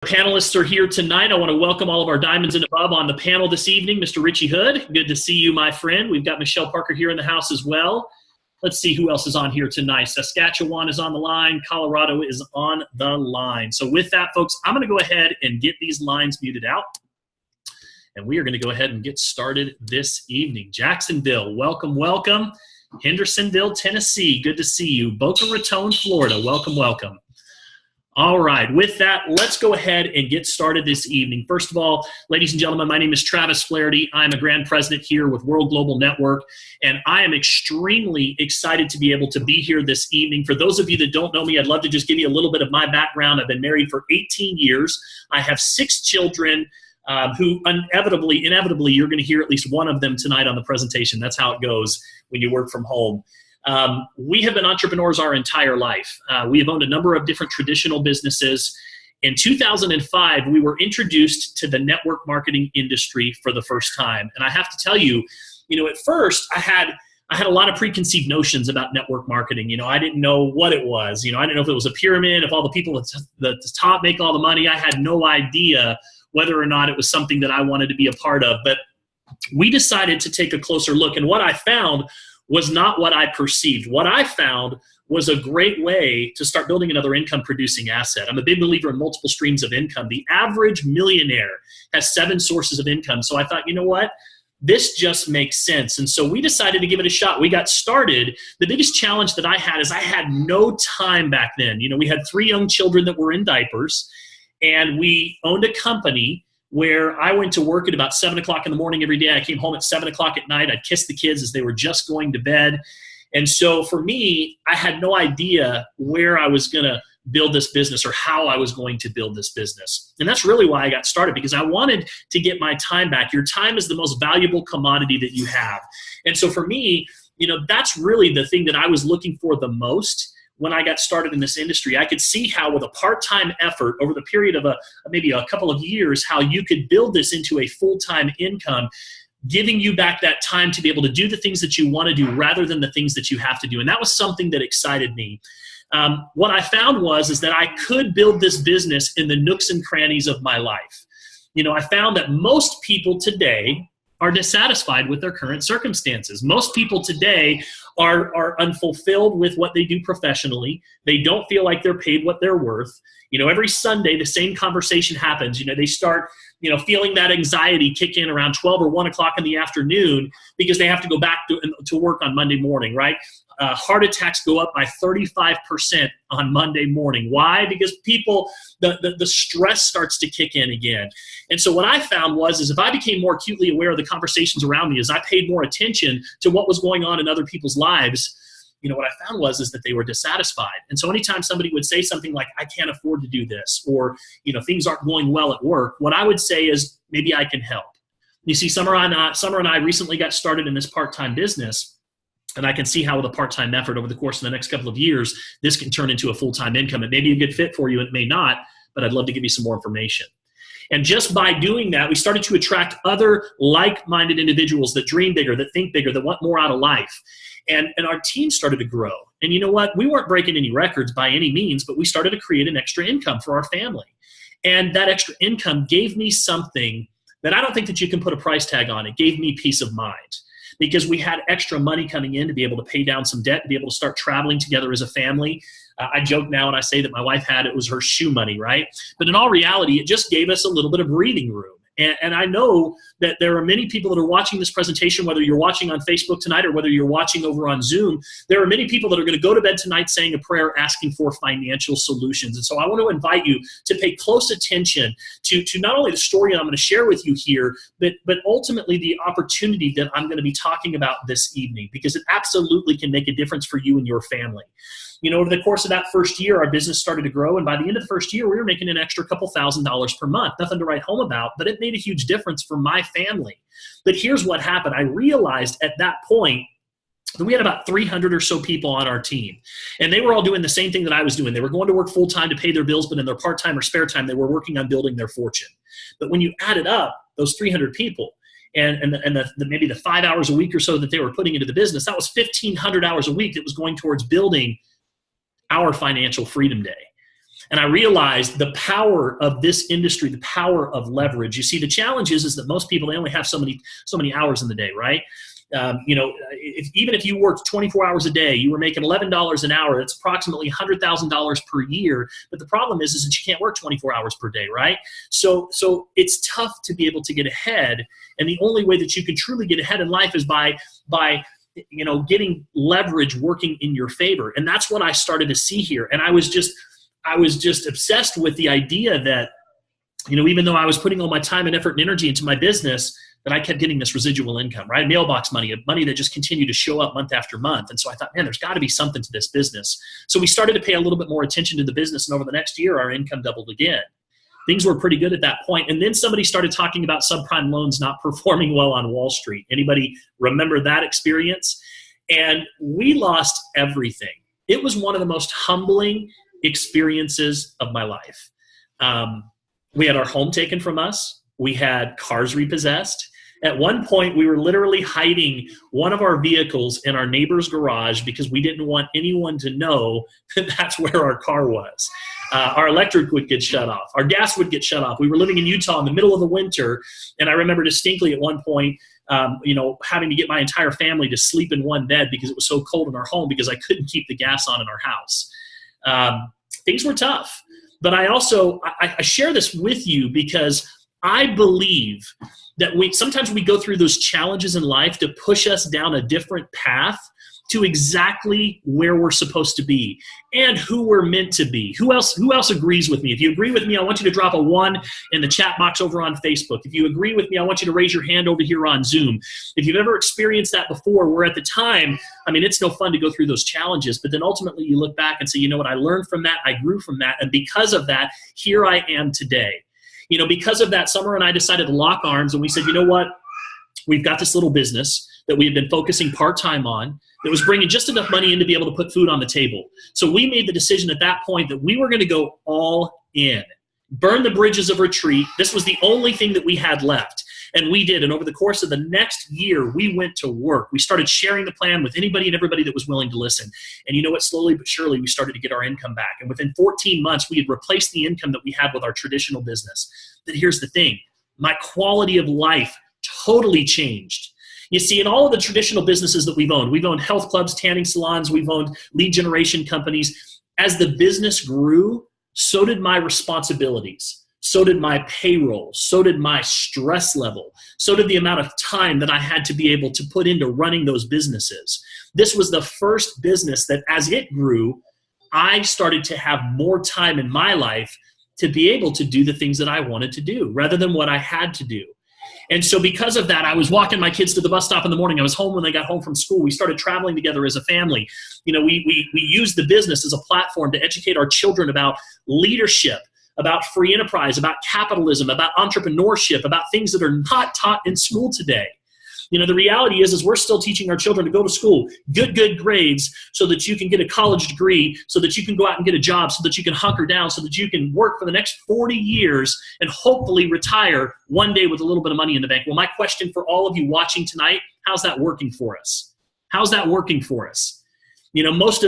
Panelists are here tonight. I want to welcome all of our diamonds and above on the panel this evening. Mr. Richie Hood, good to see you, my friend. We've got Michelle Parker here in the house as well. Let's see who else is on here tonight. Saskatchewan is on the line. Colorado is on the line. So with that, folks, I'm going to go ahead and get these lines muted out. And we are going to go ahead and get started this evening. Jacksonville, welcome, welcome. Hendersonville, Tennessee, good to see you. Boca Raton, Florida, welcome, welcome. All right, with that, let's go ahead and get started this evening. First of all, ladies and gentlemen, my name is Travis Flaherty. I'm a Grand President here with World Global Network, and I am extremely excited to be able to be here this evening. For those of you that don't know me, I'd love to just give you a little bit of my background. I've been married for 18 years. I have 6 children who inevitably, you're going to hear at least one of them tonight on the presentation. That's how it goes when you work from home. We have been entrepreneurs our entire life. We have owned a number of different traditional businesses. In 2005, we were introduced to the network marketing industry for the first time. And I have to tell you, at first I had a lot of preconceived notions about network marketing. I didn't know what it was. I didn't know if it was a pyramid, if all the people at the top make all the money. I had no idea whether or not it was something that I wanted to be a part of. But we decided to take a closer look. And what I found was not what I perceived. What I found was a great way to start building another income-producing asset. I'm a big believer in multiple streams of income. The average millionaire has 7 sources of income. So I thought, you know what? This just makes sense. And so we decided to give it a shot. We got started. The biggest challenge that I had is I had no time back then. We had 3 young children that were in diapers, and we owned a company where I went to work at about 7 o'clock in the morning every day. I came home at 7 o'clock at night. I'd kiss the kids as they were just going to bed. And so for me, I had no idea where I was going to build this business or how I was going to build this business. And that's really why I got started, because I wanted to get my time back. Your time is the most valuable commodity that you have. And so for me, that's really the thing that I was looking for the most when I got started in this industry. I could see how with a part-time effort over the period of maybe a couple of years, how you could build this into a full-time income, giving you back that time to be able to do the things that you want to do rather than the things that you have to do. And that was something that excited me. What I found is that I could build this business in the nooks and crannies of my life. I found that most people today are dissatisfied with their current circumstances. Most people today are unfulfilled with what they do professionally. They don't feel like they're paid what they're worth. Every Sunday, the same conversation happens. They start, feeling that anxiety kick in around 12 or 1 o'clock in the afternoon because they have to go back to work on Monday morning, right? Heart attacks go up by 35% on Monday morning. Why? Because people, the stress starts to kick in again. And so what I found is if I became more acutely aware of the conversations around me, as I paid more attention to what was going on in other people's lives, what I found was that they were dissatisfied. And so anytime somebody would say something like, I can't afford to do this, or, things aren't going well at work, what I would say is, maybe I can help. You see, Summer and I recently got started in this part-time business. And I can see how with a part-time effort over the course of the next couple of years, this can turn into a full-time income. It may be a good fit for you, it may not, but I'd love to give you some more information. And just by doing that, we started to attract other like-minded individuals that dream bigger, that think bigger, that want more out of life. And our team started to grow. And you know what? We weren't breaking any records by any means, but we started to create an extra income for our family. And that extra income gave me something that I don't think that you can put a price tag on. It gave me peace of mind, because we had extra money coming in to be able to pay down some debt, to be able to start traveling together as a family. I joke now and I say that my wife it was her shoe money, right? But in all reality, it just gave us a little bit of breathing room. And I know that there are many people that are watching this presentation, whether you're watching on Facebook tonight or whether you're watching over on Zoom, there are many people that are going to go to bed tonight saying a prayer asking for financial solutions. And so I want to invite you to pay close attention to not only the story I'm going to share with you here, but ultimately the opportunity that I'm going to be talking about this evening, because it absolutely can make a difference for you and your family. Over the course of that first year, our business started to grow. And by the end of the first year, we were making an extra couple $1,000s per month. Nothing to write home about, but it made a huge difference for my family. But here's what happened. I realized at that point that we had about 300 or so people on our team. And they were all doing the same thing that I was doing. They were going to work full-time to pay their bills, but in their part-time or spare time, they were working on building their fortune. But when you added up those 300 people, and maybe the 5 hours a week or so that they were putting into the business, that was 1,500 hours a week that was going towards building our financial freedom day. And I realized the power of this industry, the power of leverage. You see, the challenge is that most people, they only have so many hours in the day, right? Even if you worked 24 hours a day, you were making $11 an hour, that's approximately $100,000 per year. But the problem is that you can't work 24 hours per day, right? So it's tough to be able to get ahead. And the only way that you can truly get ahead in life is by getting leverage working in your favor. And that's what I started to see here. And I was just obsessed with the idea that, even though I was putting all my time and effort and energy into my business, that I kept getting this residual income, right? Mailbox money that just continued to show up month after month. And so I thought, man, there's got to be something to this business. So we started to pay a little bit more attention to the business. And over the next year, our income doubled again. Things were pretty good at that point. And then somebody started talking about subprime loans not performing well on Wall Street. Anybody remember that experience? And we lost everything. It was one of the most humbling experiences of my life. We had our home taken from us. We had cars repossessed. At one point, we were literally hiding one of our vehicles in our neighbor's garage because we didn't want anyone to know that that's where our car was. Our electric would get shut off. Our gas would get shut off. We were living in Utah in the middle of the winter, and I remember distinctly at one point, having to get my entire family to sleep in one bed because it was so cold in our home because I couldn't keep the gas on in our house. Things were tough. But I share this with you because I believe that sometimes we go through those challenges in life to push us down a different path to exactly where we're supposed to be and who we're meant to be. Who else agrees with me? If you agree with me, I want you to drop a 1 in the chat box over on Facebook. If you agree with me, I want you to raise your hand over here on Zoom. If you've ever experienced that before, where at the time, it's no fun to go through those challenges, but then ultimately you look back and say, you know what, I learned from that, I grew from that, and because of that, here I am today. Because of that, Summer and I decided to lock arms, and we said, you know what? We've got this little business that we had been focusing part-time on that was bringing just enough money in to be able to put food on the table. So we made the decision at that point that we were going to go all in, burn the bridges of retreat. This was the only thing that we had left. And we did. And over the course of the next year, we went to work. We started sharing the plan with anybody and everybody that was willing to listen. And you know what? Slowly but surely, we started to get our income back. And within 14 months, we had replaced the income that we had with our traditional business. But here's the thing. My quality of life totally changed. You see, in all of the traditional businesses that we've owned health clubs, tanning salons, we've owned lead generation companies. As the business grew, so did my responsibilities. So did my payroll, so did my stress level, so did the amount of time that I had to be able to put into running those businesses. This was the first business that as it grew, I started to have more time in my life to be able to do the things that I wanted to do rather than what I had to do. And so because of that, I was walking my kids to the bus stop in the morning. I was home when they got home from school. We started traveling together as a family. We used the business as a platform to educate our children about leadership, about free enterprise, about capitalism, about entrepreneurship, about things that are not taught in school today. The reality is we're still teaching our children to go to school, good grades, so that you can get a college degree, so that you can go out and get a job, so that you can hunker down, so that you can work for the next 40 years and hopefully retire one day with a little bit of money in the bank. Well, my question for all of you watching tonight, how's that working for us? How's that working for us? Most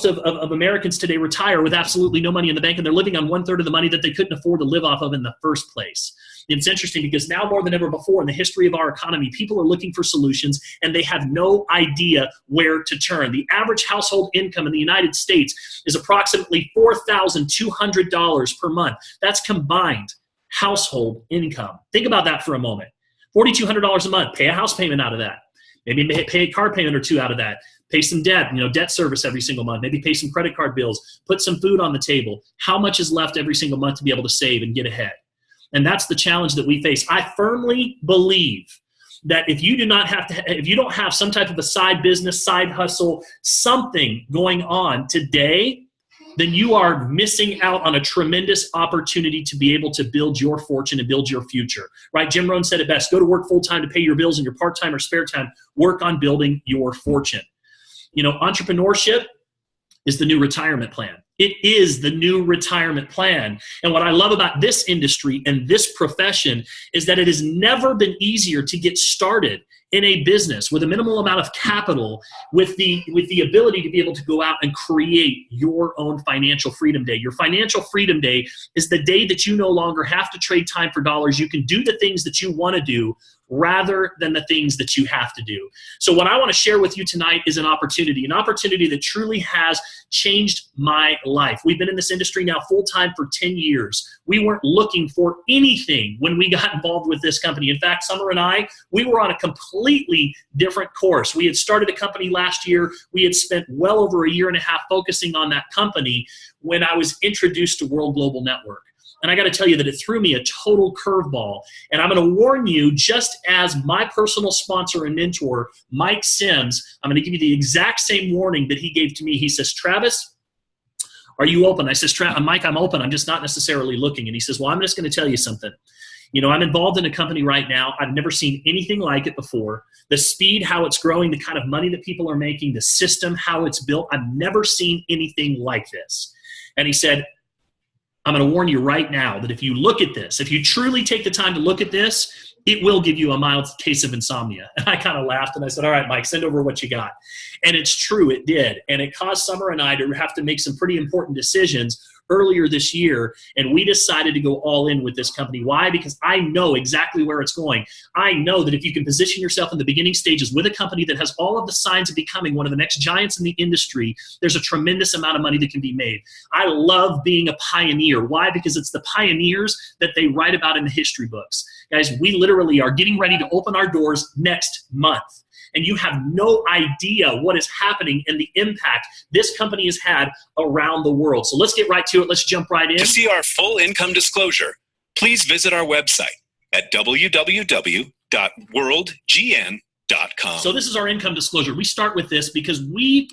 of Americans today retire with absolutely no money in the bank, and they're living on 1/3 of the money that they couldn't afford to live off of in the first place. It's interesting because now more than ever before in the history of our economy, people are looking for solutions and they have no idea where to turn. The average household income in the United States is approximately $4,200 per month. That's combined household income. Think about that for a moment. $4,200 a month. Pay a house payment out of that. Maybe pay a car payment or two out of that. Pay some debt, debt service every single month. Maybe pay some credit card bills. Put some food on the table. How much is left every single month to be able to save and get ahead? And that's the challenge that we face. I firmly believe that if you don't have some type of a side business, side hustle, something going on today, then you are missing out on a tremendous opportunity to be able to build your fortune and build your future, right? Jim Rohn said it best: go to work full-time to pay your bills, and your part-time or spare time, work on building your fortune. Entrepreneurship is the new retirement plan. It is the new retirement plan. And what I love about this industry and this profession is that it has never been easier to get started in a business with a minimal amount of capital, with the ability to be able to go out and create your own financial freedom day. Your financial freedom day is the day that you no longer have to trade time for dollars. You can do the things that you want to do rather than the things that you have to do. So what I want to share with you tonight is an opportunity that truly has changed my life. We've been in this industry now full-time for 10 years. We weren't looking for anything when we got involved with this company. In fact, Summer and I, we were on a completely different course. We had started a company last year. We had spent well over a year and a half focusing on that company when I was introduced to World Global Network. And I got to tell you that it threw me a total curveball. And I'm going to warn you, just as my personal sponsor and mentor, Mike Sims, I'm going to give you the exact same warning that he gave to me. He says, Travis, are you open? I says, Mike, I'm open. I'm just not necessarily looking. And he says, well, I'm just going to tell you something. You know, I'm involved in a company right now. I've never seen anything like it before. The speed, how it's growing, the kind of money that people are making, the system, how it's built. I've never seen anything like this. And he said, I'm going to warn you right now that if you look at this, if you truly take the time to look at this, it will give you a mild case of insomnia. And I kind of laughed and I said, all right, Mike, send over what you got. And it's true, it did. And it caused Summer and I to have to make some pretty important decisions earlier this year, and we decided to go all in with this company. Why? Because I know exactly where it's going. I know that if you can position yourself in the beginning stages with a company that has all of the signs of becoming one of the next giants in the industry, there's a tremendous amount of money that can be made. I love being a pioneer. Why? Because it's the pioneers that they write about in the history books. Guys, we literally are getting ready to open our doors next month. And you have no idea what is happening and the impact this company has had around the world. So let's get right to it. Let's jump right in. To see our full income disclosure, please visit our website at www.worldgn.com. So this is our income disclosure. We start with this because we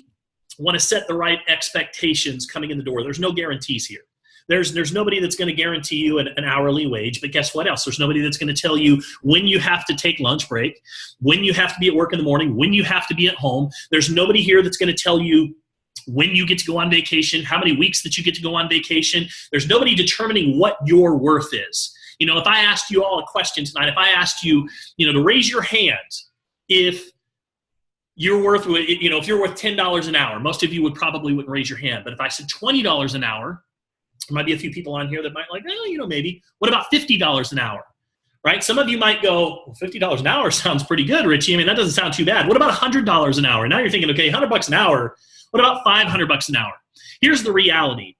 want to set the right expectations coming in the door. There's no guarantees here. There's nobody that's going to guarantee you an hourly wage, but guess what else? There's nobody that's going to tell you when you have to take lunch break, when you have to be at work in the morning, when you have to be at home. There's nobody here that's going to tell you when you get to go on vacation, how many weeks that you get to go on vacation. There's nobody determining what your worth is. You know, if I asked you all a question tonight, if I asked you, to raise your hand if you're worth, if you're worth $10 an hour, most of you wouldn't raise your hand. But if I said $20 an hour, there might be a few people on here that might maybe. What about $50 an hour, right? Some of you might go, well, $50 an hour sounds pretty good, Richie. I mean, that doesn't sound too bad. What about $100 an hour? Now you're thinking, okay, $100 an hour. What about $500 an hour? Here's the reality.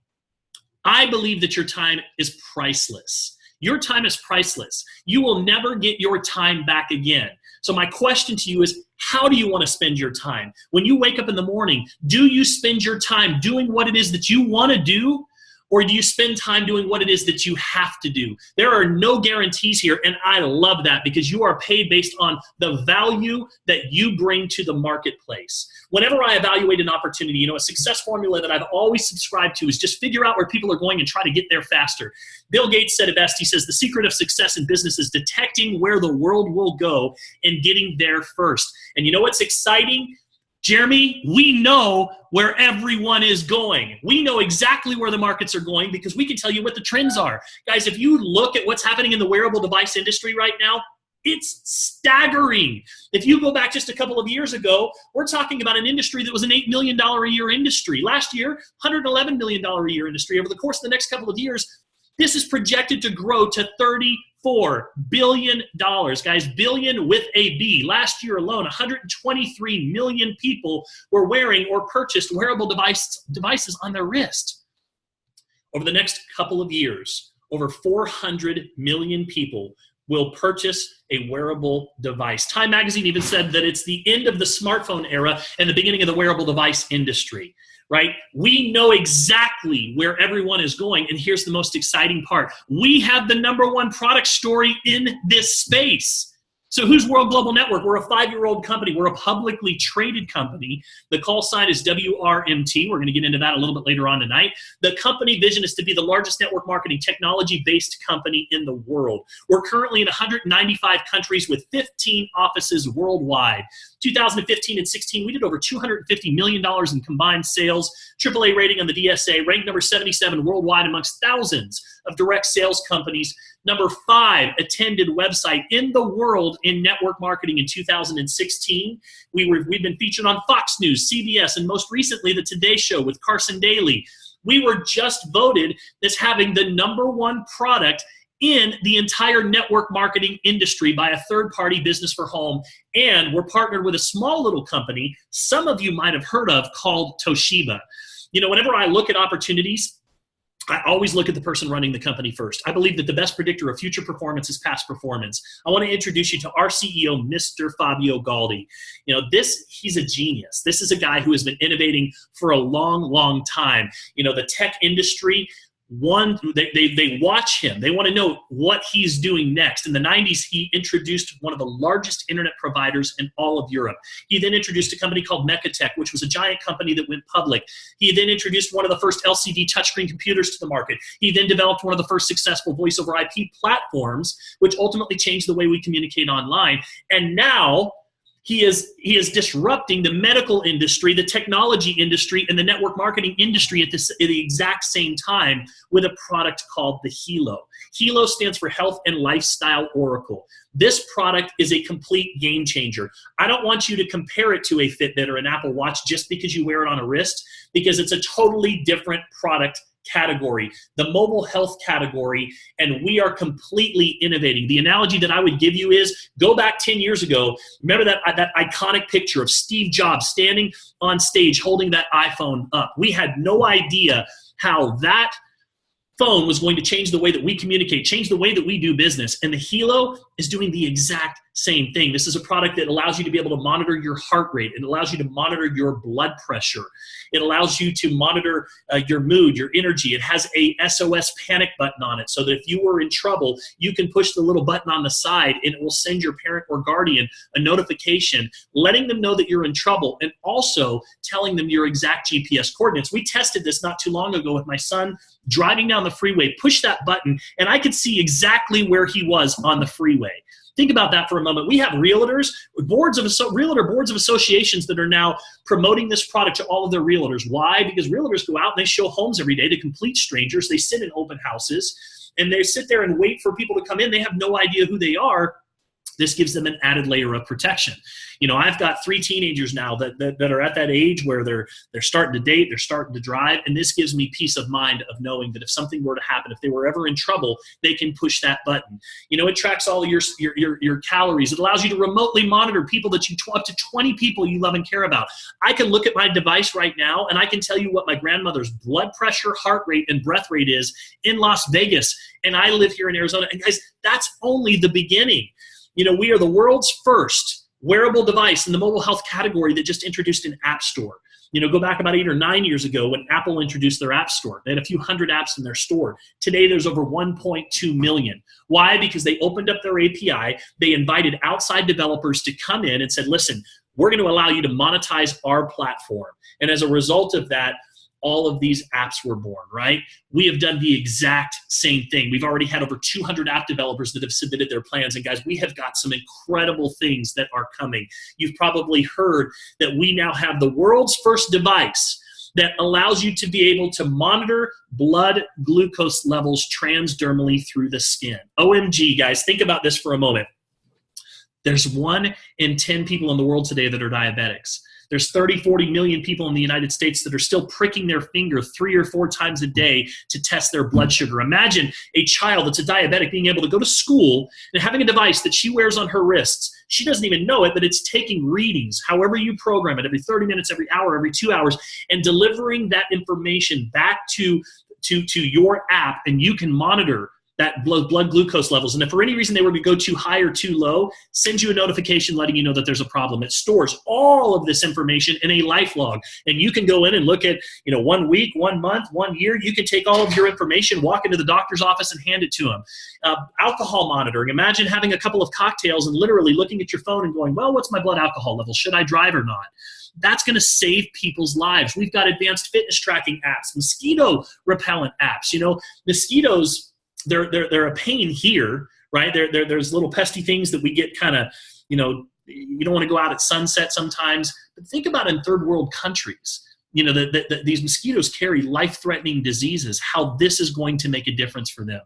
I believe that your time is priceless. Your time is priceless. You will never get your time back again. So my question to you is, how do you want to spend your time? When you wake up in the morning, do you spend your time doing what it is that you want to do? Or do you spend time doing what it is that you have to do? There are no guarantees here, and I love that because you are paid based on the value that you bring to the marketplace. Whenever I evaluate an opportunity, a success formula that I've always subscribed to is just figure out where people are going and try to get there faster. Bill Gates said it best. He says, the secret of success in business is detecting where the world will go and getting there first. And you know what's exciting? Jeremy, we know where everyone is going. We know exactly where the markets are going because we can tell you what the trends are. Guys, if you look at what's happening in the wearable device industry right now, it's staggering. If you go back just a couple of years ago, we're talking about an industry that was an $8 million a year industry. Last year, $111 million a year industry. Over the course of the next couple of years, this is projected to grow to $34 billion. Guys, billion with a B. Last year alone, 123 million people were wearing or purchased wearable devices on their wrist. Over the next couple of years, over 400 million people will purchase a wearable device. Time magazine even said that it's the end of the smartphone era and the beginning of the wearable device industry. Right? We know exactly where everyone is going, and here's the most exciting part. We have the #1 product story in this space. So who's World Global Network? We're a 5-year-old company. We're a publicly traded company. The call sign is WRMT. We're going to get into that a little bit later on tonight. The company vision is to be the largest network marketing technology-based company in the world. We're currently in 195 countries with 15 offices worldwide. 2015 and 16, we did over $250 million in combined sales, AAA rating on the DSA, ranked number 77 worldwide amongst thousands of direct sales companies, number 5 attended website in the world in network marketing in 2016. We've been featured on Fox News, CBS, and most recently the Today Show with Carson Daly. We were just voted as having the #1 product in the entire network marketing industry by a third-party Business for Home, and we're partnered with a small little company some of you might have heard of called Toshiba. You know, whenever I look at opportunities, I always look at the person running the company first. I believe that the best predictor of future performance is past performance. I want to introduce you to our CEO, Mr. Fabio Galdi. You know, he's a genius. This is a guy who has been innovating for a long, long time. You know, the tech industry, they watch him. They want to know what he's doing next. In the 90s, he introduced one of the largest internet providers in all of Europe. He then introduced a company called Mecatech, which was a giant company that went public. He then introduced one of the first LCD touchscreen computers to the market. He then developed one of the first successful voice over IP platforms, which ultimately changed the way we communicate online. And now he is disrupting the medical industry, the technology industry, and the network marketing industry at the exact same time with a product called the Helo. Helo stands for Health and Lifestyle Oracle. This product is a complete game changer. I don't want you to compare it to a Fitbit or an Apple Watch just because you wear it on a wrist, because it's a totally different product category, the mobile health category, and we are completely innovating. The analogy that I would give you is, go back 10 years ago, remember that iconic picture of Steve Jobs standing on stage holding that iPhone up. We had no idea how that phone was going to change the way that we communicate, change the way that we do business. And the Helo is doing the exact same thing. This is a product that allows you to be able to monitor your heart rate. It allows you to monitor your blood pressure. It allows you to monitor your mood, your energy. It has a SOS panic button on it, so that if you were in trouble, you can push the little button on the side and it will send your parent or guardian a notification letting them know that you're in trouble, and also telling them your exact GPS coordinates. We tested this not too long ago with my son driving down the freeway, push that button, and I could see exactly where he was on the freeway. Think about that for a moment. We have realtors, realtor boards of associations that are now promoting this product to all of their realtors. Why? Because realtors go out and they show homes every day to complete strangers. They sit in open houses and they sit there and wait for people to come in. They have no idea who they are. This gives them an added layer of protection. You know, I've got 3 teenagers now that are at that age where they're starting to date, they're starting to drive, and this gives me peace of mind of knowing that if something were to happen, if they were ever in trouble, they can push that button. You know, it tracks all your calories. It allows you to remotely monitor people that up to 20 people you love and care about. I can look at my device right now and I can tell you what my grandmother's blood pressure, heart rate, and breath rate is in Las Vegas, and I live here in Arizona. And guys, that's only the beginning. You know, we are the world's first wearable device in the mobile health category that just introduced an app store. You know, go back about 8 or 9 years ago when Apple introduced their app store. They had a few hundred apps in their store. Today, there's over 1.2 million. Why? Because they opened up their API. They invited outside developers to come in and said, listen, we're going to allow you to monetize our platform. And as a result of that, all of these apps were born, right? We have done the exact same thing. We've already had over 200 app developers that have submitted their plans. And guys, we have got some incredible things that are coming. You've probably heard that we now have the world's first device that allows you to be able to monitor blood glucose levels transdermally through the skin. OMG, guys, think about this for a moment. There's 1 in 10 people in the world today that are diabetics. There's 30, 40 million people in the United States that are still pricking their finger 3 or 4 times a day to test their blood sugar. Imagine a child that's a diabetic being able to go to school and having a device that she wears on her wrists. She doesn't even know it, but it's taking readings, however you program it, every 30 minutes, every hour, every 2 hours, and delivering that information back to your app, and you can monitor that blood glucose levels. And if for any reason they were to go too high or too low, sends you a notification letting you know that there's a problem. It stores all of this information in a life log. And you can go in and look at, 1 week, 1 month, 1 year. You can take all of your information, walk into the doctor's office and hand it to them. Alcohol monitoring. Imagine having a couple of cocktails and literally looking at your phone and going, well, what's my blood alcohol level? Should I drive or not? That's going to save people's lives. We've got advanced fitness tracking apps, mosquito repellent apps. Mosquitoes, they're a pain here, right? There's little pesky things that we get kind of, you don't want to go out at sunset sometimes, but think about in third world countries, these mosquitoes carry life-threatening diseases, how this is going to make a difference for them.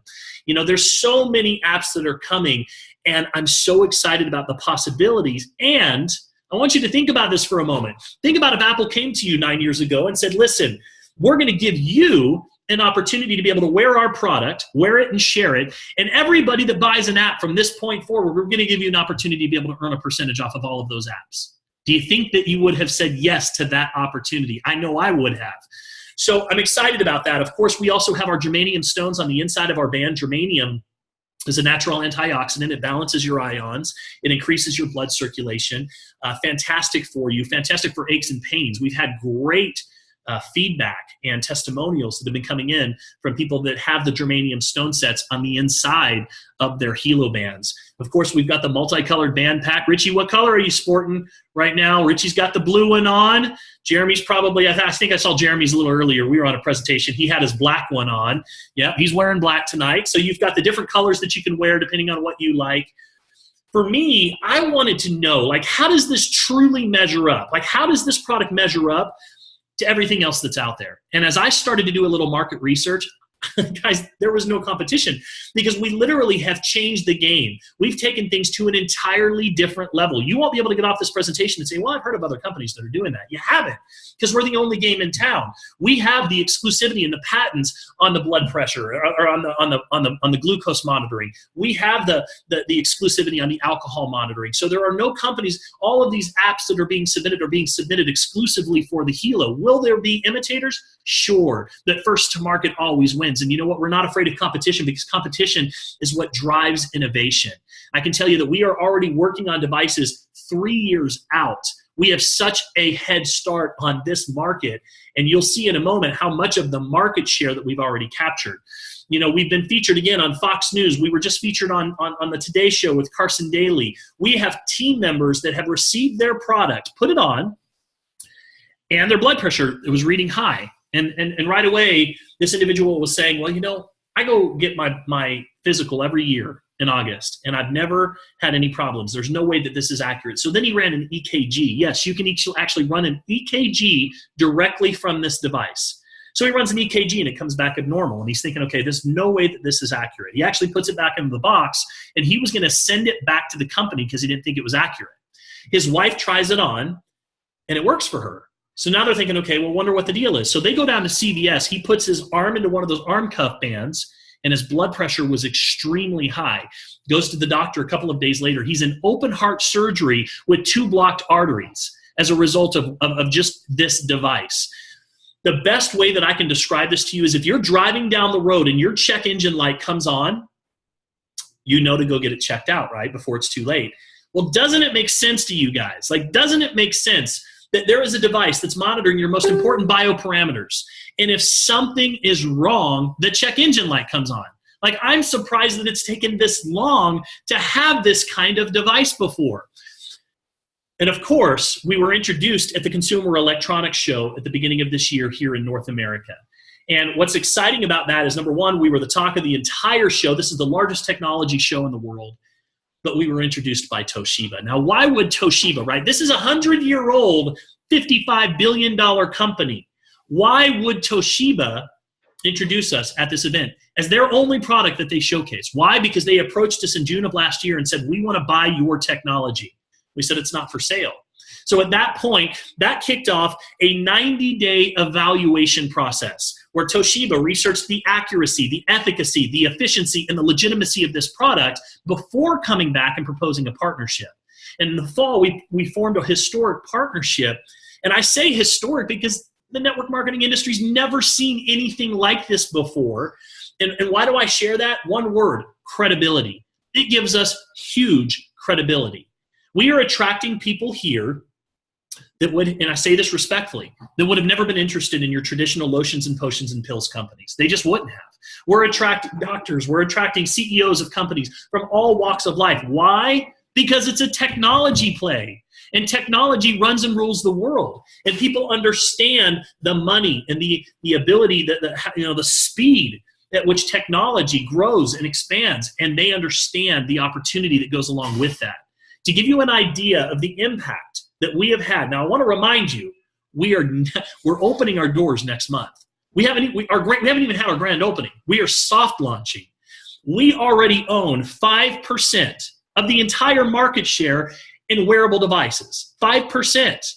There's so many apps that are coming, and I'm so excited about the possibilities. And I want you to think about this for a moment. Think about if Apple came to you 9 years ago and said, listen, we're going to give you an opportunity to be able to wear our product, wear it and share it, and everybody that buys an app from this point forward, we're going to give you an opportunity to be able to earn a percentage off of all of those apps. Do you think that you would have said yes to that opportunity? I know I would have. So I'm excited about that. Of course, we also have our germanium stones on the inside of our band. Germanium is a natural antioxidant. It balances your ions. It increases your blood circulation. Fantastic for you. Fantastic for aches and pains. We've had great feedback and testimonials that have been coming in from people that have the germanium stone sets on the inside of their Helo bands. Of course, we've got the multicolored band pack. Richie, what color are you sporting right now? Richie's got the blue one on. Jeremy's probably, I think I saw Jeremy's a little earlier. We were on a presentation. He had his black one on. Yeah, he's wearing black tonight. So you've got the different colors that you can wear depending on what you like. For me, I wanted to know, like, how does this truly measure up? Like, how does this product measure up to everything else that's out there? And as I started to do a little market research, guys, there was no competition because we literally have changed the game. We've taken things to an entirely different level. You won't be able to get off this presentation and say, well, I've heard of other companies that are doing that. You haven't, because we're the only game in town. We have the exclusivity and the patents on the blood pressure or on the glucose monitoring. We have the exclusivity on the alcohol monitoring. So there are no companies. All of these apps that are being submitted exclusively for the Helo. Will there be imitators? Sure. But first to market always wins. And you know what? We're not afraid of competition because competition is what drives innovation. I can tell you that we are already working on devices 3 years out. We have such a head start on this market, and you'll see in a moment how much of the market share that we've already captured. We've been featured again on Fox News. We were just featured on the Today Show with Carson Daly. We have team members that have received their product, put it on, and their blood pressure, it was reading high. And right away, this individual was saying, well, I go get my physical every year in August, and I've never had any problems. There's no way that this is accurate. So then he ran an EKG. Yes, you can actually run an EKG directly from this device. So he runs an EKG, and it comes back abnormal. And he's thinking, okay, there's no way that this is accurate. He actually puts it back into the box, and he was going to send it back to the company because he didn't think it was accurate. His wife tries it on, and it works for her. So now they're thinking, okay, well, wonder what the deal is. So they go down to CVS. He puts his arm into one of those arm cuff bands, and his blood pressure was extremely high. Goes to the doctor a couple of days later. He's in open heart surgery with 2 blocked arteries as a result of just this device. The best way that I can describe this to you is if you're driving down the road and your check engine light comes on, you know to go get it checked out, right, before it's too late. Well, doesn't it make sense to you guys? Like, doesn't it make sense that there is a device that's monitoring your most important bioparameters? And if something is wrong, the check engine light comes on. Like, I'm surprised that it's taken this long to have this kind of device before. And of course, we were introduced at the Consumer Electronics Show at the beginning of this year here in North America. And what's exciting about that is, number one, we were the talk of the entire show. This is the largest technology show in the world. But we were introduced by Toshiba. Now, why would Toshiba, right? This is a 100-year-old, $55 billion company. Why would Toshiba introduce us at this event as their only product that they showcase? Why? Because they approached us in June of last year and said, we want to buy your technology. We said, it's not for sale. So at that point, that kicked off a 90-day evaluation process where Toshiba researched the accuracy, the efficacy, the efficiency, and the legitimacy of this product before coming back and proposing a partnership. And in the fall, we formed a historic partnership. And I say historic because the network marketing industry's never seen anything like this before. And why do I share that? One word: credibility. It gives us huge credibility. We are attracting people here that would, and I say this respectfully, that would have never been interested in your traditional lotions and potions and pills companies. They just wouldn't have. We're attracting doctors. We're attracting CEOs of companies from all walks of life. Why? Because it's a technology play. And technology runs and rules the world. And people understand the money and the ability, the speed at which technology grows and expands. And they understand the opportunity that goes along with that. to give you an idea of the impact that we have had. Now, I want to remind you, we're opening our doors next month. We haven't even had our grand opening. We are soft launching. We already own 5% of the entire market share in wearable devices. 5%.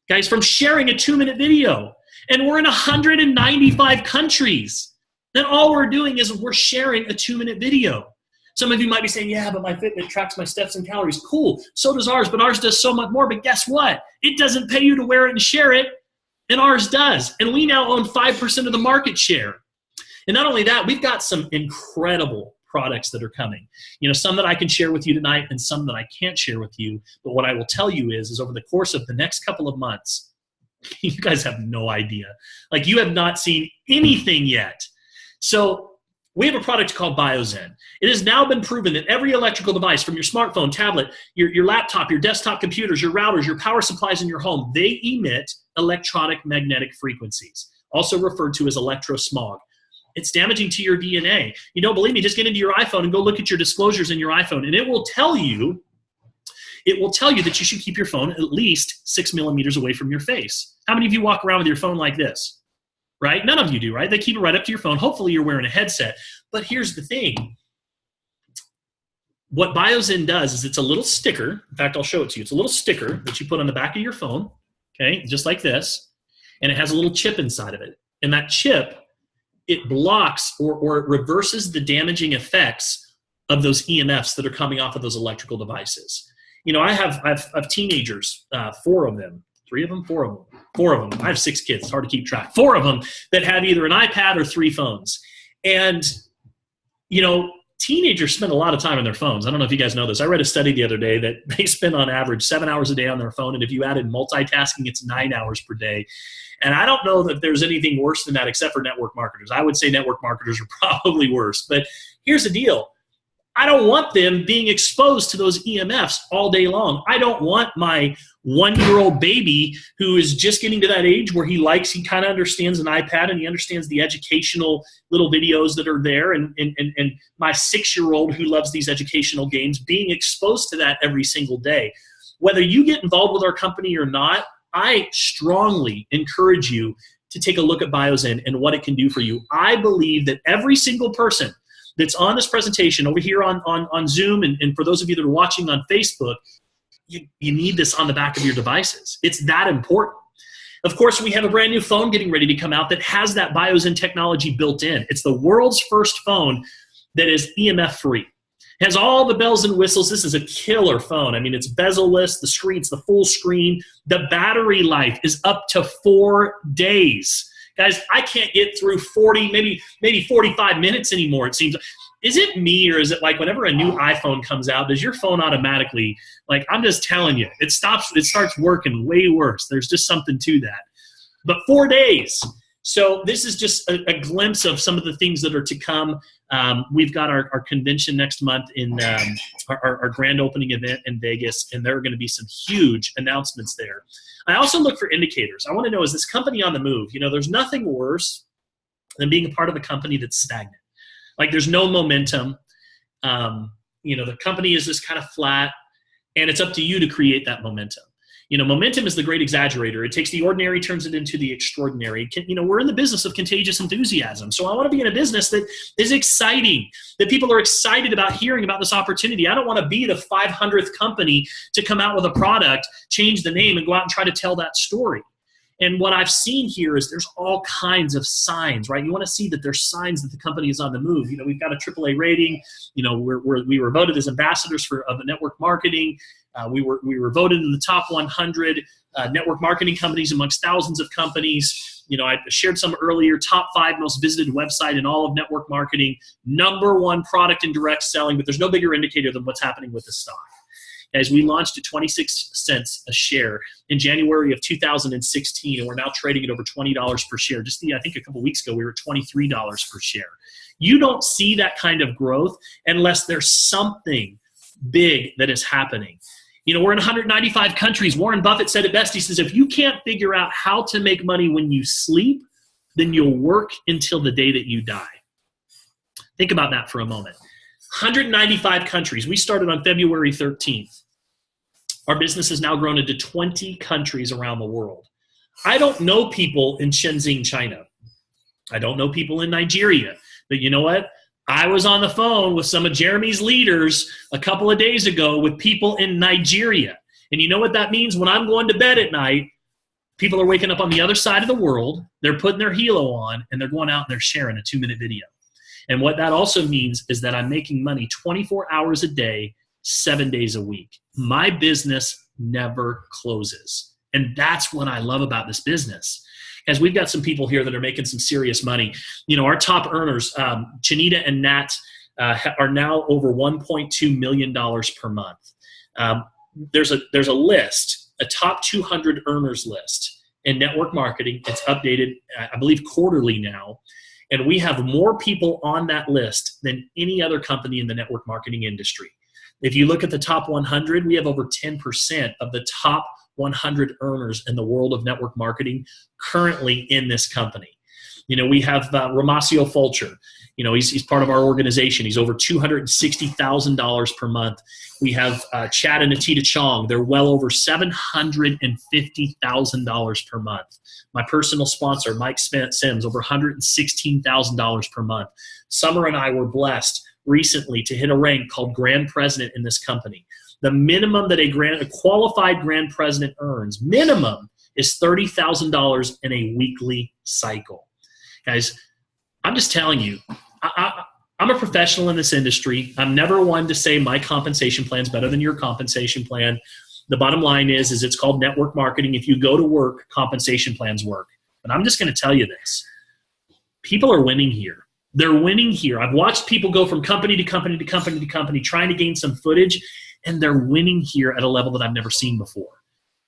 Guys, from sharing a 2-minute video. And we're in 195 countries. Then all we're doing is we're sharing a 2-minute video. Some of you might be saying, yeah, but my Fitbit tracks my steps and calories. Cool, so does ours, but ours does so much more. But guess what? It doesn't pay you to wear it and share it, and ours does. And we now own 5% of the market share. And not only that, we've got some incredible products that are coming. Some that I can share with you tonight and some that I can't share with you. But what I will tell you is over the course of the next couple of months, you guys have no idea. Like, you have not seen anything yet. So we have a product called BioZen. It has now been proven that every electrical device, from your smartphone, tablet, your laptop, your desktop computers, your routers, your power supplies in your home, they emit electronic magnetic frequencies, also referred to as electrosmog. It's damaging to your DNA. You don't believe me? Just get into your iPhone and go look at your disclosures in your iPhone, and it will tell you that you should keep your phone at least 6 millimeters away from your face. How many of you walk around with your phone like this? Right? None of you do, right? They keep it right up to your phone. Hopefully you're wearing a headset. But here's the thing. What BioZen does is it's a little sticker. In fact, I'll show it to you. It's a little sticker that you put on the back of your phone, okay, just like this. And it has a little chip inside of it. And that chip, it blocks or it reverses the damaging effects of those EMFs that are coming off of those electrical devices. I have teenagers, 4 of them. 3 of them? 4 of them. 4 of them. I have 6 kids. It's hard to keep track. 4 of them that have either an iPad or 3 phones. And, teenagers spend a lot of time on their phones. I don't know if you guys know this. I read a study the other day that they spend on average 7 hours a day on their phone. And if you added multitasking, it's 9 hours per day. And I don't know that there's anything worse than that except for network marketers. I would say network marketers are probably worse. But here's the deal. I don't want them being exposed to those EMFs all day long. I don't want my 1-year-old baby who is just getting to that age where he kind of understands an iPad and he understands the educational little videos that are there, and my 6-year-old who loves these educational games being exposed to that every single day. Whether you get involved with our company or not, I strongly encourage you to take a look at BioZen and what it can do for you. I believe that every single person that's on this presentation over here on Zoom, and for those of you that are watching on Facebook, you need this on the back of your devices. It's that important. Of course, we have a brand new phone getting ready to come out that has that BioZen technology built in. It's the world's first phone that is EMF free. It has all the bells and whistles. This is a killer phone. I mean, it's bezel-less, the screen's the full screen. The battery life is up to 4 days. Guys, I can't get through 40, maybe 45 minutes anymore, it seems. Is it me, or is it like whenever a new iPhone comes out, does your phone automatically, like, I'm just telling you, it starts working way worse. There's just something to that. But 4 days. So this is just a glimpse of some of the things that are to come. We've got our convention next month in our grand opening event in Vegas, and there are going to be some huge announcements there. I also look for indicators. I want to know, is this company on the move? There's nothing worse than being a part of a company that's stagnant. Like, there's no momentum. The company is just kind of flat, and it's up to you to create that momentum. Momentum is the great exaggerator. It takes the ordinary, turns it into the extraordinary. We're in the business of contagious enthusiasm. So I want to be in a business that is exciting, that people are excited about hearing about this opportunity. I don't want to be the 500th company to come out with a product, change the name, and go out and try to tell that story. And what I've seen here is there's all kinds of signs, right? You want to see that there's signs that the company is on the move. We've got a AAA rating. We were voted as ambassadors of network marketing. We were voted in the top 100 network marketing companies amongst thousands of companies. I shared some earlier, top 5 most visited website in all of network marketing, #1 product in direct selling, but there's no bigger indicator than what's happening with the stock. As we launched at 26 cents a share in January of 2016, and we're now trading at over $20 per share. I think a couple weeks ago, we were at $23 per share. You don't see that kind of growth unless there's something big that is happening. We're in 195 countries. Warren Buffett said it best. He says, if you can't figure out how to make money when you sleep, then you'll work until the day that you die. Think about that for a moment. 195 countries. We started on February 13th. Our business has now grown into 20 countries around the world. I don't know people in Shenzhen, China. I don't know people in Nigeria. But you know what? I was on the phone with some of Jeremy's leaders a couple of days ago with people in Nigeria. And you know what that means? When I'm going to bed at night, people are waking up on the other side of the world. They're putting their Helo on, and they're going out and they're sharing a 2-minute video. And what that also means is that I'm making money 24 hours a day, 7 days a week. My business never closes. And that's what I love about this business. As we've got some people here that are making some serious money. You know, our top earners, Chanita and Nat, are now over $1.2 million per month. There's a list, a top 200 earners list in network marketing. It's updated, I believe, quarterly now. And we have more people on that list than any other company in the network marketing industry. If you look at the top 100, we have over 10% of the top 100 earners in the world of network marketing currently in this company. You know, we have Ramasio Fulcher. You know, he's part of our organization. He's over $260,000 per month. We have Chad and Atita Chong. They're well over $750,000 per month. My personal sponsor, Mike Sims, over $116,000 per month. Summer and I were blessed recently to hit a rank called Grand President in this company. The minimum that a qualified Grand President earns, minimum, is $30,000 in a weekly cycle. Guys, I'm just telling you, I'm a professional in this industry. I'm never one to say my compensation plan is better than your compensation plan. The bottom line is it's called network marketing. If you go to work, compensation plans work. But I'm just going to tell you this. People are winning here. They're winning here. I've watched people go from company to company to company to company trying to gain some footage, and they're winning here at a level that I've never seen before.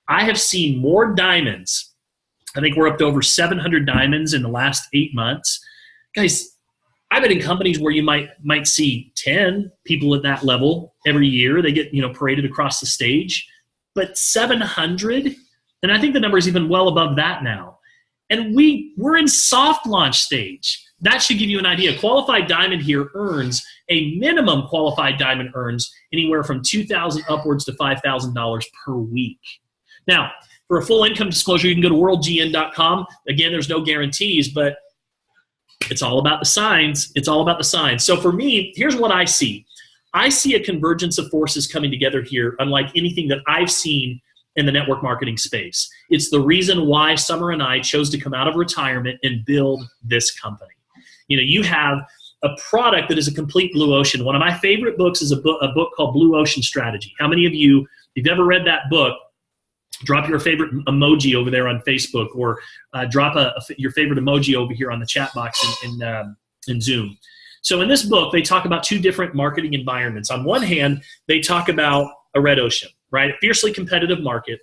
I have seen more diamonds. I think we're up to over 700 diamonds in the last 8 months. Guys, I've been in companies where you might see 10 people at that level every year. They get, paraded across the stage. But 700, and I think the number is even well above that now. And we're in soft launch stage. That should give you an idea. Qualified diamond here earns, a minimum qualified diamond earns anywhere from $2,000 upwards to $5,000 per week. Now, for a full income disclosure, you can go to worldgn.com. Again, there's no guarantees, but it's all about the signs. It's all about the signs. So for me, here's what I see. I see a convergence of forces coming together here, unlike anything that I've seen in the network marketing space. It's the reason why Summer and I chose to come out of retirement and build this company. You have a product that is a complete blue ocean. One of my favorite books is a book called Blue Ocean Strategy. How many of you, if you've ever read that book, drop your favorite emoji over there on Facebook, or drop your favorite emoji over here on the chat box in Zoom. So in this book, they talk about two different marketing environments. On one hand, they talk about a red ocean, right? A fiercely competitive market.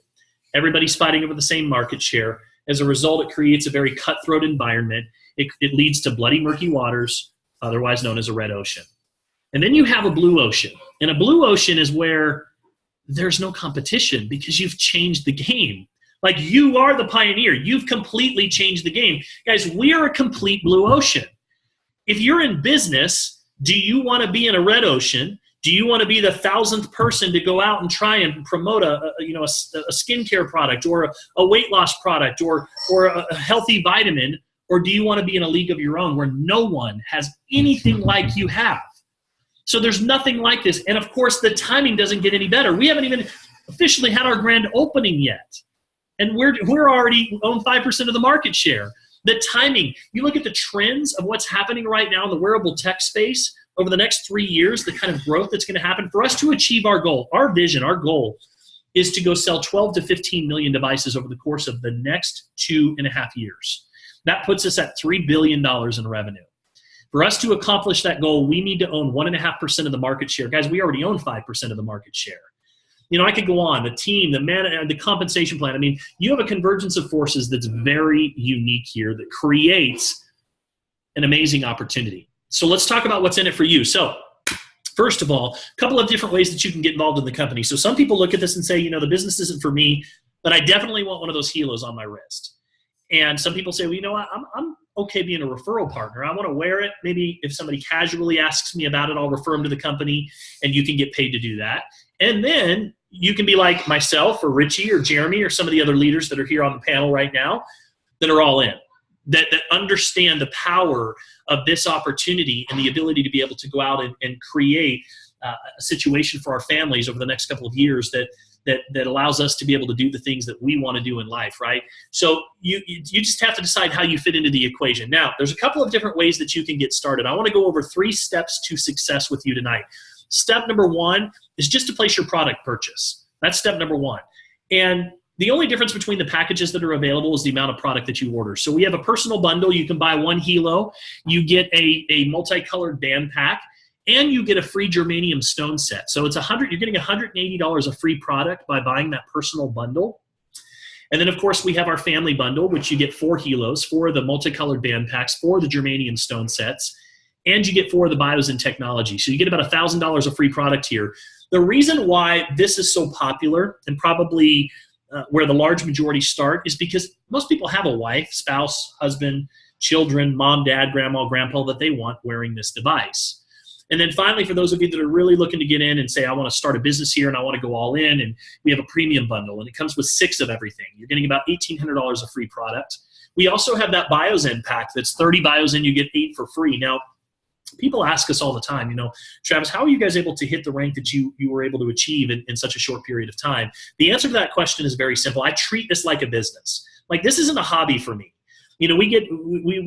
Everybody's fighting over the same market share. As a result, it creates a very cutthroat environment. It leads to bloody, murky waters, otherwise known as a red ocean. And then you have a blue ocean. And a blue ocean is where there's no competition because you've changed the game. Like, you are the pioneer. You've completely changed the game. Guys, we are a complete blue ocean. If you're in business, do you want to be in a red ocean? Do you want to be the 1,000th person to go out and try and promote a skincare product, or a weight loss product, or a healthy vitamin? Or do you want to be in a league of your own where no one has anything like you have? So there's nothing like this. And of course, the timing doesn't get any better. We haven't even officially had our grand opening yet. And we're already own 5% of the market share. The timing, you look at the trends of what's happening right now in the wearable tech space over the next 3 years, the kind of growth that's going to happen for us to achieve our goal. Our vision, our goal is to go sell 12 to 15 million devices over the course of the next 2.5 years. That puts us at $3 billion in revenue. For us to accomplish that goal, we need to own 1.5% of the market share. Guys, we already own 5% of the market share. I could go on. The team, the compensation plan. I mean, you have a convergence of forces that's very unique here that creates an amazing opportunity. So let's talk about what's in it for you. So first of all, a couple of different ways that you can get involved in the company. So some people look at this and say, the business isn't for me, but I definitely want one of those Helos on my wrist. And some people say, well, I'm okay being a referral partner. I want to wear it. Maybe if somebody casually asks me about it, I'll refer them to the company, and you can get paid to do that. And then you can be like myself or Richie or Jeremy or some of the other leaders that are here on the panel right now that are all in, that understand the power of this opportunity and the ability to be able to go out and create a situation for our families over the next couple of years that allows us to be able to do the things that we want to do in life, right? So you just have to decide how you fit into the equation. Now, there's a couple of different ways that you can get started. I want to go over 3 steps to success with you tonight. Step number 1 is just to place your product purchase. That's step number 1. And the only difference between the packages that are available is the amount of product that you order. So we have a personal bundle. You can buy 1 Helo. You get a multicolored band pack, and you get a free germanium stone set. So it's you're getting $180 of free product by buying that personal bundle. And then, of course, we have our family bundle, which you get 4 Helos, 4 of the multicolored band packs, 4 of the germanium stone sets, and you get 4 of the bios and technology. So you get about $1,000 of free product here. The reason why this is so popular and probably where the large majority start is because most people have a wife, spouse, husband, children, mom, dad, grandma, grandpa that they want wearing this device. And then finally, for those of you that are really looking to get in and say, I want to start a business here and I want to go all in, and we have a premium bundle and it comes with 6 of everything. You're getting about $1,800 of free product. We also have that bios in pack that's 30 bios in, you get 8 for free. Now, people ask us all the time, Travis, how are you guys able to hit the rank that you were able to achieve in such a short period of time? The answer to that question is very simple. I treat this like a business. Like, this isn't a hobby for me. We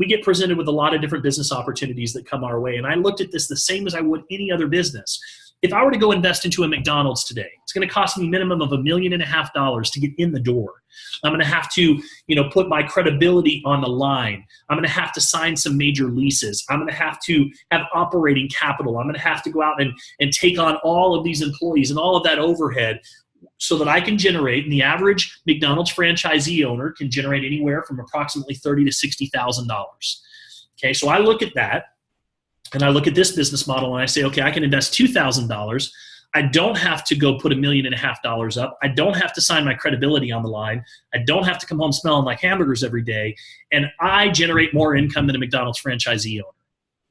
get presented with a lot of different business opportunities that come our way. And I looked at this the same as I would any other business. If I were to go invest into a McDonald's today, it's going to cost me a minimum of $1.5 million to get in the door. I'm going to have to, put my credibility on the line. I'm going to have to sign some major leases. I'm going to have operating capital. I'm going to have to go out and take on all of these employees and all of that overhead so that I can generate, and the average McDonald's franchisee owner can generate anywhere from approximately $30,000 to $60,000. Okay, so I look at that, and I look at this business model, and I say, okay, I can invest $2,000. I don't have to go put $1.5 million up. I don't have to sign my credibility on the line. I don't have to come home smelling like hamburgers every day, and I generate more income than a McDonald's franchisee owner.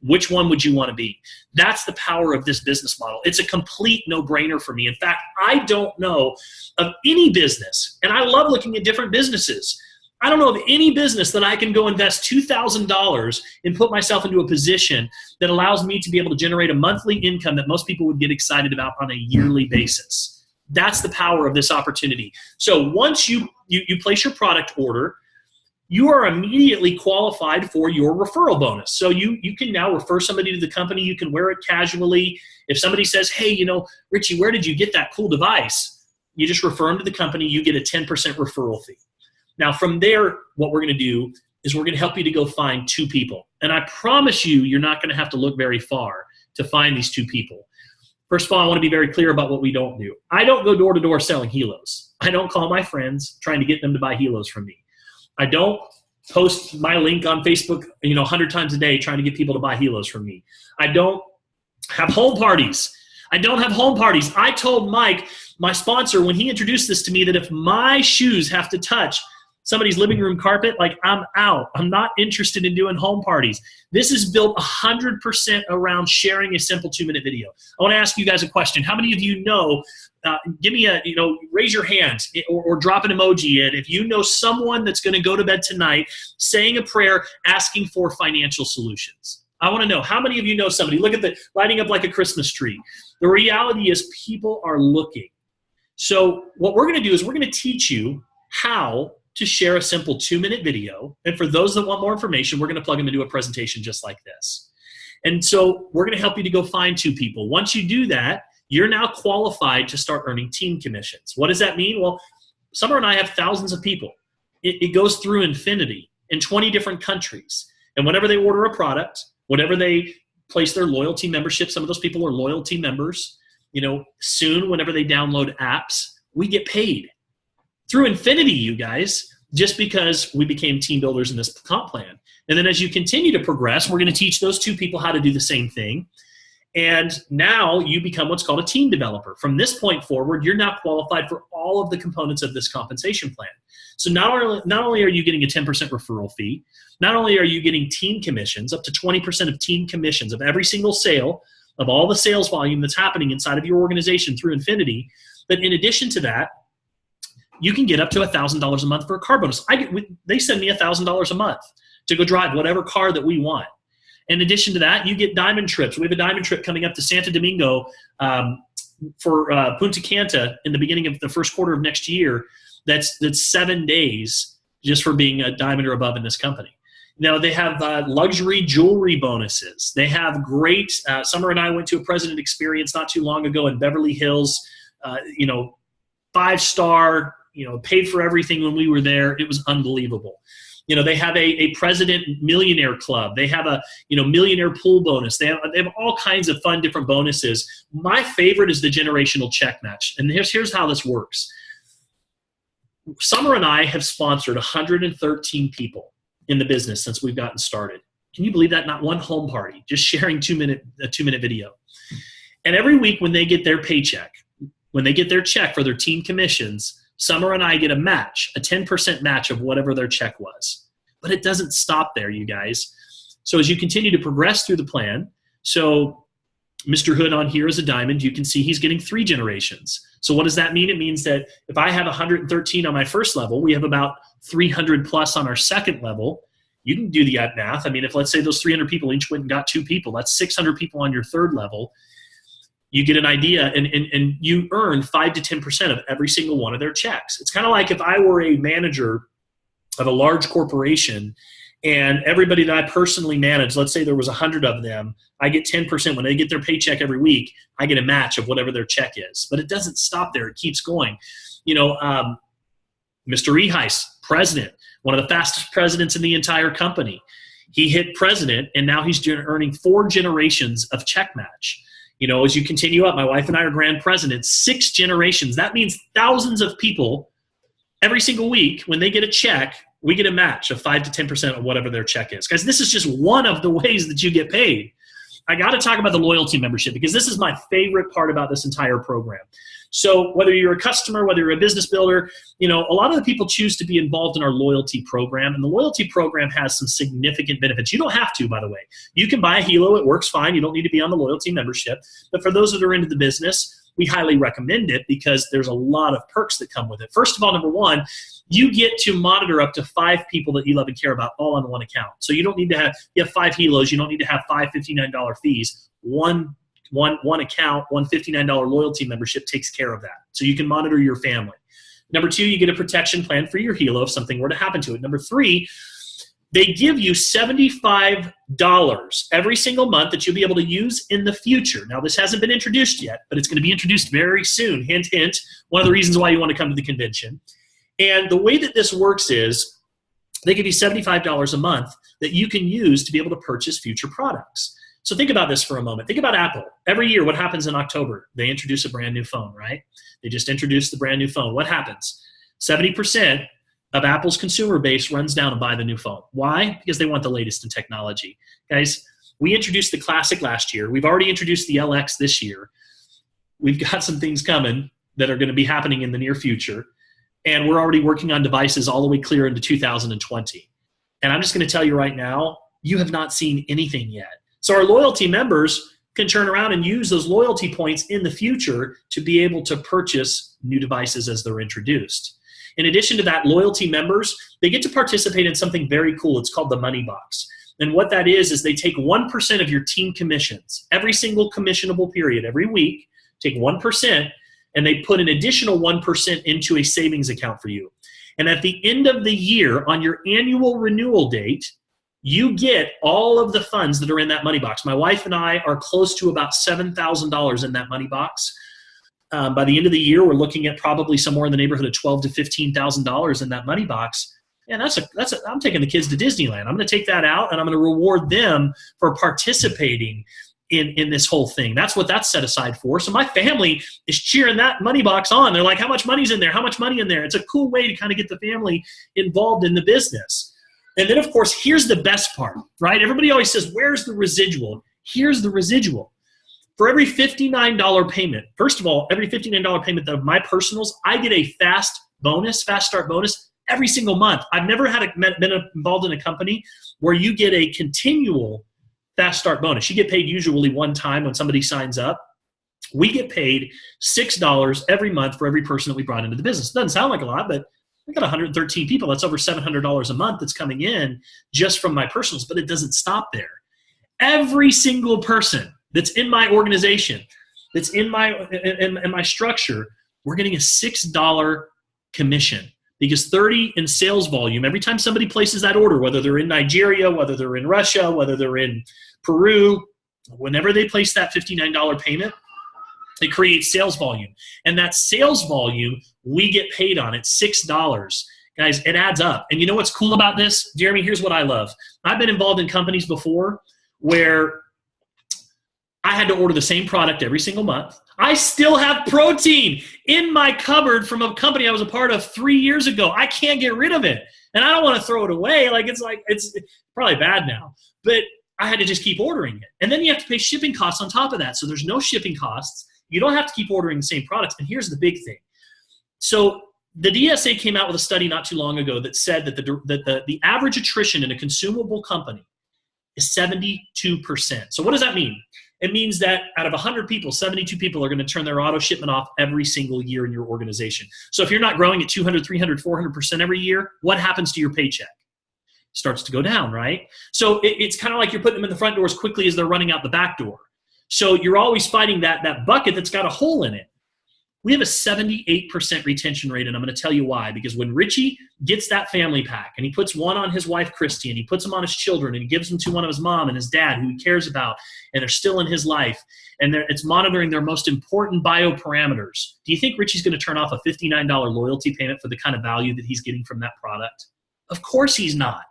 Which one would you want to be? That's the power of this business model. It's a complete no-brainer for me. In fact, I don't know of any business, and I love looking at different businesses. I don't know of any business that I can go invest $2,000 and put myself into a position that allows me to be able to generate a monthly income that most people would get excited about on a yearly basis. That's the power of this opportunity. So once you place your product order, you are immediately qualified for your referral bonus. So you can now refer somebody to the company. You can wear it casually. If somebody says, hey, Richie, where did you get that cool device? You just refer them to the company. You get a 10% referral fee. Now, from there, what we're going to do is we're going to help you to go find 2 people. And I promise you're not going to have to look very far to find these 2 people. First of all, I want to be very clear about what we don't do. I don't go door to door selling Helos. I don't call my friends trying to get them to buy Helos from me. I don't post my link on Facebook, 100 times a day trying to get people to buy Helos from me. I don't have home parties. I told Mike, my sponsor, when he introduced this to me, that if my shoes have to touch somebody's living room carpet, I'm out. I'm not interested in doing home parties. This is built 100% around sharing a simple 2-minute video. I want to ask you guys a question. How many of you know, give me raise your hands or drop an emoji in if you know someone that's going to go to bed tonight saying a prayer asking for financial solutions. I want to know, how many of you know somebody? Look at the lighting up like a Christmas tree. The reality is people are looking. So what we're going to do is we're going to teach you how to share a simple 2-minute video. And for those that want more information, we're going to plug them into a presentation just like this. And so we're going to help you to go find 2 people. Once you do that, you're now qualified to start earning team commissions. What does that mean? Well, Summer and I have thousands of people. It goes through infinity in 20 different countries. And whenever they order a product, whenever they place their loyalty membership, some of those people are loyalty members. Soon, whenever they download apps, we get paid. Through infinity, you guys, just because we became team builders in this comp plan. And then as you continue to progress, we're going to teach those 2 people how to do the same thing. And now you become what's called a team developer. From this point forward, you're now qualified for all of the components of this compensation plan. So not only are you getting a 10% referral fee, not only are you getting team commissions, up to 20% of team commissions of every single sale of all the sales volume that's happening inside of your organization through Infinity. But in addition to that, you can get up to $1,000 a month for a car bonus. They send me $1,000 a month to go drive whatever car that we want. In addition to that, you get diamond trips. We have a diamond trip coming up to Santo Domingo for Punta Cana in the beginning of the first quarter of next year. That's 7 days just for being a diamond or above in this company. Now, they have luxury jewelry bonuses. They have great Summer and I went to a president experience not too long ago in Beverly Hills, 5-star, paid for everything when we were there. It was unbelievable. They have a president millionaire club. They have a, millionaire pool bonus. They have all kinds of fun different bonuses. My favorite is the generational check match. And here's how this works. Summer and I have sponsored 113 people in the business since we've gotten started. Can you believe that? Not one home party, just sharing a 2-minute video. And every week when they get their paycheck, when they get their check for their team commissions, Summer and I get a match, a 10% match of whatever their check was. But it doesn't stop there, you guys. So as you continue to progress through the plan, so Mr. Hood on here is a diamond. You can see he's getting 3 generations. So what does that mean? It means that if I have 113 on my first level, we have about 300 plus on our second level. You can do the math. I mean, if let's say those 300 people each went and got 2 people, that's 600 people on your third level. You get an idea, and you earn 5 to 10% of every single one of their checks. It's kind of like if I were a manager of a large corporation and everybody that I personally manage, let's say there was 100 of them, I get 10%. When they get their paycheck every week, I get a match of whatever their check is. But it doesn't stop there. It keeps going. Mr. Eheis, president, one of the fastest presidents in the entire company. He hit president, and now he's earning 4 generations of check match. As you continue up, my wife and I are grand presidents, 6 generations. That means thousands of people every single week, when they get a check, we get a match of 5 to 10% of whatever their check is. Guys, this is just one of the ways that you get paid. I got to talk about the loyalty membership because this is my favorite part about this entire program. So whether you're a customer, whether you're a business builder, a lot of the people choose to be involved in our loyalty program. And the loyalty program has some significant benefits. You don't have to, by the way. You can buy a Helo. It works fine. You don't need to be on the loyalty membership. But for those that are into the business, we highly recommend it because there's a lot of perks that come with it. First of all, number one, you get to monitor up to 5 people that you love and care about all on one account. So you don't need to have, you have 5 Helos. You don't need to have 5 $59 fees. One account, one $59 loyalty membership takes care of that. So you can monitor your family. Number 2, you get a protection plan for your Helo if something were to happen to it. Number 3, they give you $75 every single month that you'll be able to use in the future. Now, this hasn't been introduced yet, but it's going to be introduced very soon. Hint, hint, one of the reasons why you want to come to the convention. And the way that this works is they give you $75 a month that you can use to be able to purchase future products. So think about this for a moment. Think about Apple. Every year, what happens in October? They introduce a brand new phone, right? They just introduced the brand new phone. What happens? 70% of Apple's consumer base runs down and buy the new phone. Why? Because they want the latest in technology. Guys, we introduced the Classic last year. We've already introduced the LX this year. We've got some things coming that are going to be happening in the near future. And we're already working on devices all the way clear into 2020. And I'm just going to tell you right now, you have not seen anything yet. So our loyalty members can turn around and use those loyalty points in the future to be able to purchase new devices as they're introduced. In addition to that, loyalty members, they get to participate in something very cool. It's called the Money Box. And what that is they take 1% of your team commissions, every single commissionable period, every week, take 1%, and they put an additional 1% into a savings account for you. And at the end of the year, on your annual renewal date, you get all of the funds that are in that money box. My wife and I are close to about $7,000 in that money box. By the end of the year, we're looking at probably somewhere in the neighborhood of $12,000 to $15,000 in that money box. And I'm taking the kids to Disneyland. I'm going to take that out, and I'm going to reward them for participating in this whole thing. That's what that's set aside for. So my family is cheering that money box on. They're like, how much money's in there? How much money in there? It's a cool way to kind of get the family involved in the business. And then, of course, here's the best part, right? Everybody always says, where's the residual? Here's the residual. For every $59 payment, first of all, every $59 payment of my personals, I get a fast start bonus every single month. I've never been involved in a company where you get a continual fast start bonus. You get paid usually one time when somebody signs up. We get paid $6 every month for every person that we brought into the business. It doesn't sound like a lot, but we got 113 people. That's over $700 a month that's coming in just from my personals, but it doesn't stop there. Every single person that's in my organization, that's in my structure, we're getting a $6 commission, because 30 in sales volume, every time somebody places that order, whether they're in Nigeria, whether they're in Russia, whether they're in Peru, whenever they place that $59 payment, it creates sales volume. And that sales volume, we get paid on it, $6. Guys, it adds up. And you know what's cool about this? Jeremy, here's what I love. I've been involved in companies before where I had to order the same product every single month. I still have protein in my cupboard from a company I was a part of 3 years ago. I can't get rid of it. And I don't want to throw it away. It's probably bad now. But I had to just keep ordering it. And then you have to pay shipping costs on top of that. So there's no shipping costs. You don't have to keep ordering the same products. And here's the big thing. So the DSA came out with a study not too long ago that said that the average attrition in a consumable company is 72%. So what does that mean? It means that out of 100 people, 72 people are going to turn their auto shipment off every single year in your organization. So if you're not growing at 200, 300, 400% every year, what happens to your paycheck? It starts to go down, right? So it's kind of like you're putting them in the front door as quickly as they're running out the back door. So you're always fighting that bucket that's got a hole in it. We have a 78% retention rate, and I'm going to tell you why. Because when Richie gets that family pack, and he puts one on his wife, Christy, and he puts them on his children, and he gives them to one of his mom and his dad, who he cares about, and they're still in his life, and it's monitoring their most important bioparameters, do you think Richie's going to turn off a $59 loyalty payment for the kind of value that he's getting from that product? Of course he's not.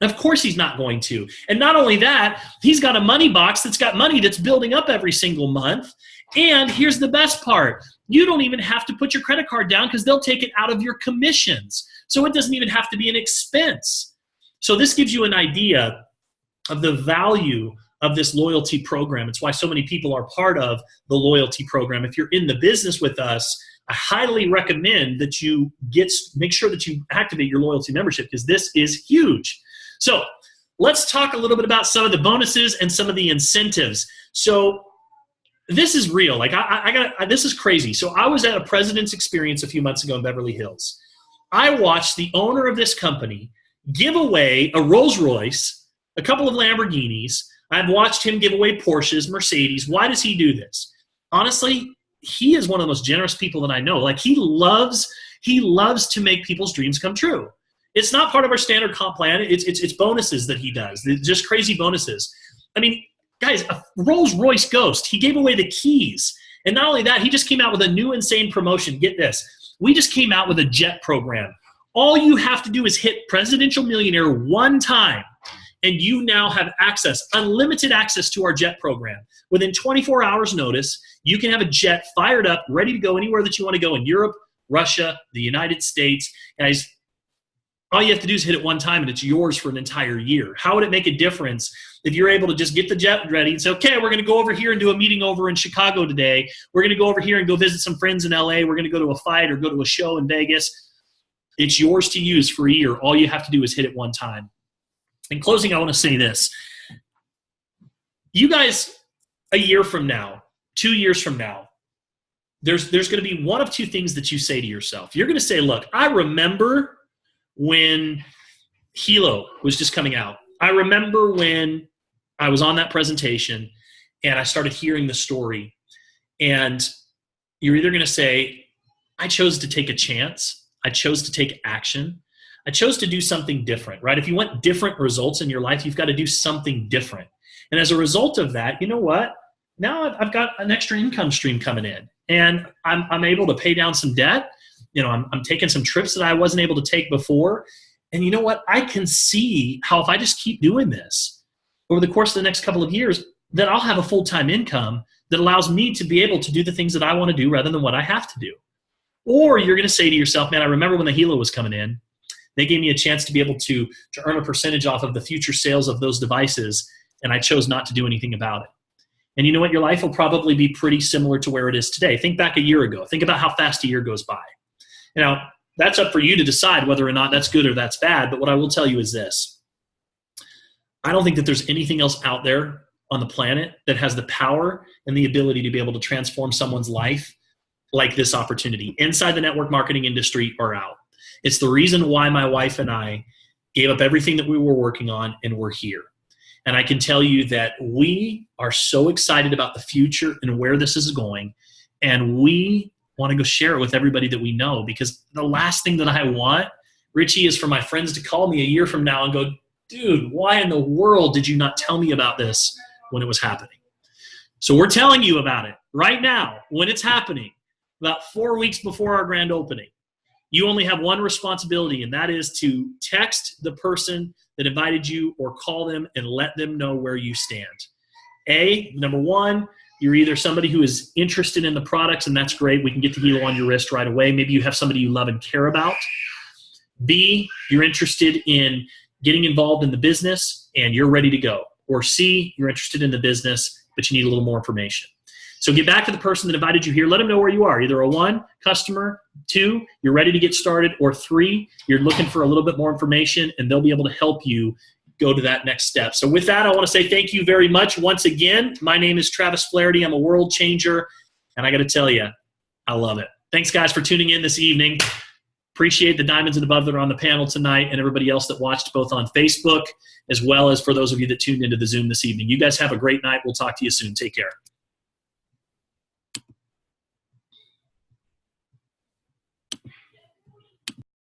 Of course he's not going to. And not only that, he's got a money box that's got money that's building up every single month. And here's the best part. You don't even have to put your credit card down because they'll take it out of your commissions. So it doesn't even have to be an expense. So this gives you an idea of the value of this loyalty program. It's why so many people are part of the loyalty program. If you're in the business with us, I highly recommend that you make sure that you activate your loyalty membership, because this is huge. So let's talk a little bit about some of the bonuses and some of the incentives. So this is real. This is crazy. So I was at a President's Experience a few months ago in Beverly Hills. I watched the owner of this company give away a Rolls Royce, a couple of Lamborghinis. I've watched him give away Porsches, Mercedes. Why does he do this? Honestly, he is one of the most generous people that I know. Like, he loves to make people's dreams come true. It's not part of our standard comp plan. It's bonuses that he does. It's just crazy bonuses. I mean, guys, a Rolls Royce Ghost, he gave away the keys. And not only that, he just came out with a new insane promotion. Get this. We just came out with a jet program. All you have to do is hit Presidential Millionaire one time, and you now have access, unlimited access to our jet program. Within 24 hours notice, you can have a jet fired up, ready to go anywhere that you want to go in Europe, Russia, the United States. Guys, all you have to do is hit it one time, and it's yours for an entire year. How would it make a difference if you're able to just get the jet ready and say, okay, we're going to go over here and do a meeting over in Chicago today. We're going to go over here and go visit some friends in LA. We're going to go to a fight or go to a show in Vegas. It's yours to use for a year. All you have to do is hit it one time. In closing, I want to say this. You guys, a year from now, 2 years from now, there's going to be one of two things that you say to yourself. You're going to say, look, I remember when Helo was just coming out. I remember when I was on that presentation and I started hearing the story. And you're either going to say, I chose to take a chance. I chose to take action. I chose to do something different, right? If you want different results in your life, you've got to do something different. And as a result of that, you know what? Now I've got an extra income stream coming in, and I'm able to pay down some debt. You know, I'm taking some trips that I wasn't able to take before. And you know what? I can see how if I just keep doing this over the course of the next couple of years, that I'll have a full-time income that allows me to be able to do the things that I want to do rather than what I have to do. Or you're going to say to yourself, man, I remember when the Helo was coming in, they gave me a chance to be able to earn a percentage off of the future sales of those devices, and I chose not to do anything about it. And you know what? Your life will probably be pretty similar to where it is today. Think back a year ago. Think about how fast a year goes by. Now, that's up for you to decide whether or not that's good or that's bad, but what I will tell you is this. I don't think that there's anything else out there on the planet that has the power and the ability to be able to transform someone's life like this opportunity, inside the network marketing industry or out. It's the reason why my wife and I gave up everything that we were working on and we're here. And I can tell you that we are so excited about the future and where this is going. And we want to go share it with everybody that we know, because the last thing that I want, Richie, is for my friends to call me a year from now and go, dude, why in the world did you not tell me about this when it was happening? So we're telling you about it right now when it's happening, about 4 weeks before our grand opening. You only have one responsibility, and that is to text the person that invited you or call them and let them know where you stand. Number one, you're either somebody who is interested in the products, and that's great. We can get the Helo on your wrist right away. Maybe you have somebody you love and care about. B, you're interested in getting involved in the business and you're ready to go. Or C, you're interested in the business, but you need a little more information. So get back to the person that invited you here. Let them know where you are. Either a 1, customer, 2, you're ready to get started, or 3, you're looking for a little bit more information, and they'll be able to help you go to that next step. So with that, I want to say thank you very much once again. My name is Travis Flaherty. I'm a world changer, and I got to tell you, I love it. Thanks, guys, for tuning in this evening. Appreciate the diamonds and above that are on the panel tonight, and everybody else that watched both on Facebook as well as for those of you that tuned into the Zoom this evening. You guys have a great night. We'll talk to you soon. Take care.